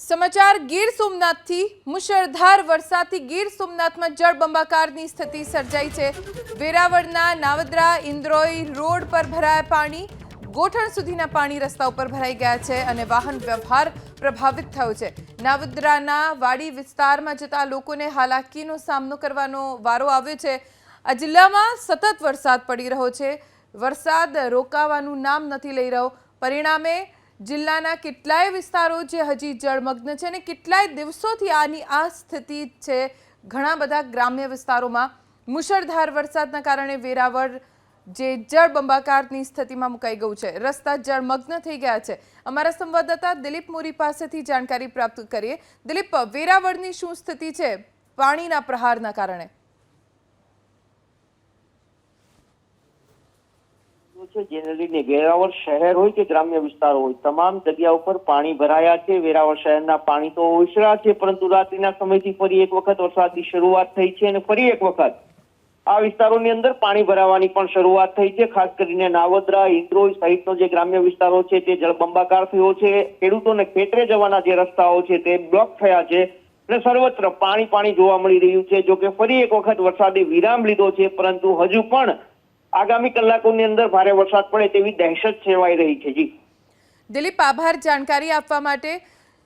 સમાચાર ગીર સોમનાથથી મુશળધાર વરસાદથી ગીર સોમનાથમાં જળબંબાકારની સ્થિતિ સર્જાઈ છે। વેરાવળના નાવદરા ઇન્દ્રોઈ રોડ પર ભરાયા પાણી, ગોઠણ સુધીના પાણી રસ્તા ઉપર ભરાઈ ગયા છે અને વાહન વ્યવહાર પ્રભાવિત થયો છે। નાવદરાના વાડી વિસ્તારમાં જતા લોકોને હાલાકીનો સામનો કરવાનો વારો આવ્યો છે। આ જિલ્લામાં સતત વરસાદ પડી રહ્યો છે। વરસાદ રોકાવાનું નામ નથી લઈ રહ્યો। પરિણામે જિલ્લાના કેટલાય વિસ્તારો જે હજી જળમગ્ન છે અને કેટલાય દિવસોથી આની આ સ્થિતિ છે। ઘણા બધા ગ્રામ્ય વિસ્તારોમાં મુશળધાર વરસાદના કારણે વેરાવળ જે જળબંબાકારની સ્થિતિમાં મુકાઈ ગયું છે। રસ્તા જળમગ્ન થઈ ગયા છે। અમારા સંવાદદાતા દિલીપ મોરી પાસેથી જાણકારી પ્રાપ્ત કરીએ। દિલીપ, વેરાવળની શું સ્થિતિ છે પાણીના પ્રહારના કારણે? જેને લઈને વેરાવળ શહેર હોય કે ગ્રામ્ય વિસ્તારો હોય તમામ જગ્યા ઉપર પાણી ભરાયા છે। વેરાવળ શહેરના પાણી તો ઓસરા છે, પરંતુ રાત્રિના સમયથી ફરી એક વખત વરસાદની શરૂઆત થઈ છે અને ફરી એક વખત આ વિસ્તારોની અંદર પાણી ભરાવાની પણ શરૂઆત થઈ છે। ખાસ કરીને નાવદરા, ઇન્દ્રોઈ સહિતનો જે ગ્રામ્ય વિસ્તારો છે તે જળબંબાકાર થયો છે। ખેડૂતોને ખેતરે જવાના જે રસ્તાઓ છે તે બ્લોક થયા છે અને સર્વત્ર પાણી જોવા મળી રહ્યું છે। જો કે ફરી એક વખત વરસાદે વિરામ લીધો છે, પરંતુ હજુ પણ આગામી કલાકોની અંદર ભારે વરસાદ પડે તેવી દહેશત છેવાઈ રહી છે। જી દિલીપ, આભાર જાણકારી આપવા માટે।